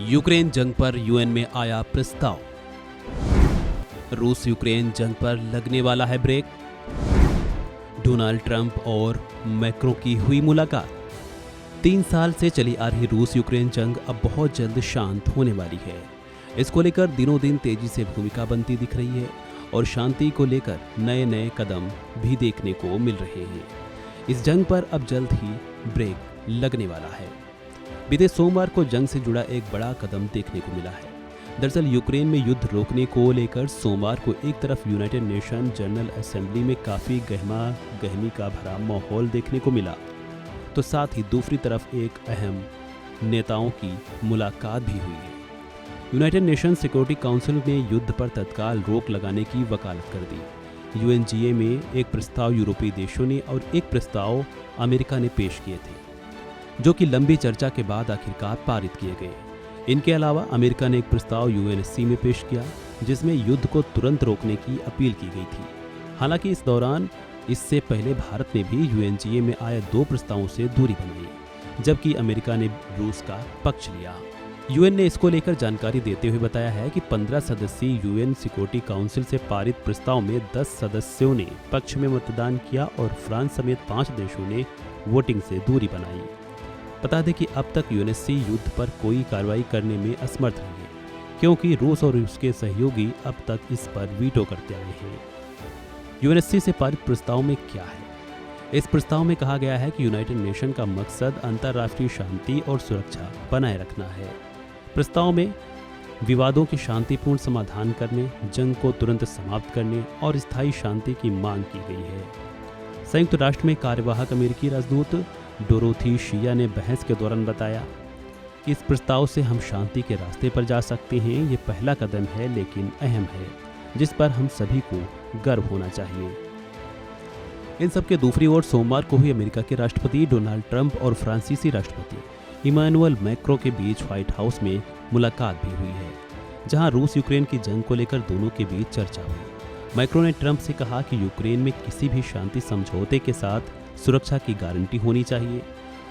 Ukraine जंग पर UN में आया प्रस्ताव। रूस यूक्रेन जंग पर लगने वाला है ब्रेक। डोनाल्ड ट्रंप और मैक्रों की हुई मुलाकात। 3 साल से चली आ रही रूस यूक्रेन जंग अब बहुत जल्द शांत होने वाली है। इसको लेकर दिनों दिन तेजी से भूमिका बनती दिख रही है और शांति को लेकर नए नए कदम भी देखने को मिल रहे हैं। इस जंग पर अब जल्द ही ब्रेक लगने वाला है। बीते सोमवार को जंग से जुड़ा एक बड़ा कदम देखने को मिला है। दरअसल यूक्रेन में युद्ध रोकने को लेकर सोमवार को एक तरफ यूनाइटेड नेशन जनरल असेंबली में काफ़ी गहमा गहमी का भरा माहौल देखने को मिला, तो साथ ही दूसरी तरफ एक अहम नेताओं की मुलाकात भी हुई है। यूनाइटेड नेशन सिक्योरिटी काउंसिल ने युद्ध पर तत्काल रोक लगाने की वकालत कर दी। यूएनजीए में एक प्रस्ताव यूरोपीय देशों ने और एक प्रस्ताव अमेरिका ने पेश किए थे, जो कि लंबी चर्चा के बाद आखिरकार पारित किए गए। इनके अलावा अमेरिका ने एक प्रस्ताव यूएनएससी में पेश किया, जिसमें युद्ध को तुरंत रोकने की अपील की गई थी। हालांकि इस दौरान इससे पहले भारत ने भी यूएनजीए में आए 2 प्रस्तावों से दूरी बनाई, जबकि अमेरिका ने रूस का पक्ष लिया। यूएन ने इसको लेकर जानकारी देते हुए बताया है कि 15 सदस्यीय यूएन सिक्योरिटी काउंसिल से पारित प्रस्ताव में 10 सदस्यों ने पक्ष में मतदान किया और फ्रांस समेत 5 देशों ने वोटिंग से दूरी बनाई। बता दें कि अब तक यूएनएससी युद्ध पर कोई कार्रवाई करने में असमर्थ रही है, क्योंकि रूस और उसके सहयोगी अब तक इस पर वीटो करते आए हैं। यूएनएससी से पारित प्रस्ताव में क्या है? इस प्रस्ताव में कहा गया है कि यूनाइटेड नेशन का मकसद अंतर्राष्ट्रीय शांति और सुरक्षा बनाए रखना है। प्रस्ताव में विवादों के शांतिपूर्ण समाधान करने, जंग को तुरंत समाप्त करने और स्थायी शांति की मांग की गई है। संयुक्त राष्ट्र में कार्यवाहक अमेरिकी राजदूत डोरोथी शिया ने बहस के दौरान बताया कि इस प्रस्ताव से हम शांति के रास्ते पर जा सकते हैं। ये पहला कदम है, लेकिन अहम है, जिस पर हम सभी को गर्व होना चाहिए। इन सबके दूसरी ओर सोमवार को ही अमेरिका के राष्ट्रपति डोनाल्ड ट्रंप और फ्रांसीसी राष्ट्रपति इमानुएल मैक्रों के बीच व्हाइट हाउस में मुलाकात भी हुई है, जहां रूस यूक्रेन की जंग को लेकर दोनों के बीच चर्चा हुई। मैक्रो ने ट्रंप से कहा कि यूक्रेन में किसी भी शांति समझौते के साथ सुरक्षा की गारंटी होनी चाहिए।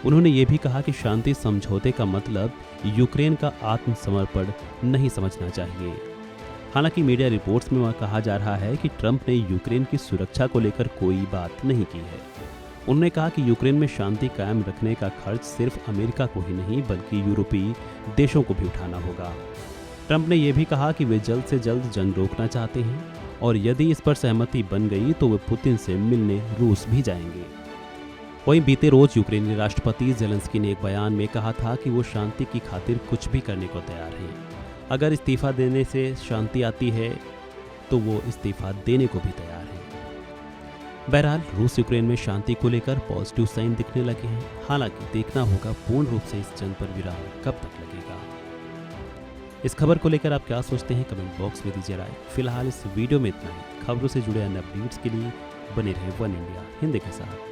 उन्होंने ये भी कहा कि शांति समझौते का मतलब यूक्रेन का आत्मसमर्पण नहीं समझना चाहिए। हालांकि मीडिया रिपोर्ट्स में वह कहा जा रहा है कि ट्रंप ने यूक्रेन की सुरक्षा को लेकर कोई बात नहीं की है। उन्होंने कहा कि यूक्रेन में शांति कायम रखने का खर्च सिर्फ अमेरिका को ही नहीं, बल्कि यूरोपीय देशों को भी उठाना होगा। ट्रंप ने यह भी कहा कि वे जल्द से जल्द जंग रोकना चाहते हैं और यदि इस पर सहमति बन गई तो वे पुतिन से मिलने रूस भी जाएंगे। वहीं बीते रोज यूक्रेनी राष्ट्रपति जेलेंस्की ने एक बयान में कहा था कि वो शांति की खातिर कुछ भी करने को तैयार हैं। अगर इस्तीफा देने से शांति आती है तो वो इस्तीफा देने को भी तैयार हैं। बहरहाल रूस यूक्रेन में शांति को लेकर पॉजिटिव साइन दिखने लगे हैं। हालांकि देखना होगा पूर्ण रूप से इस जंग पर विराम कब तक लगेगा। इस खबर को लेकर आप क्या सोचते हैं, कमेंट बॉक्स में दीजिए राय। फिलहाल इस वीडियो में इतना ही। खबरों से जुड़े अन्य अपडेट्स के लिए बने रहे वन इंडिया हिंदी के साथ।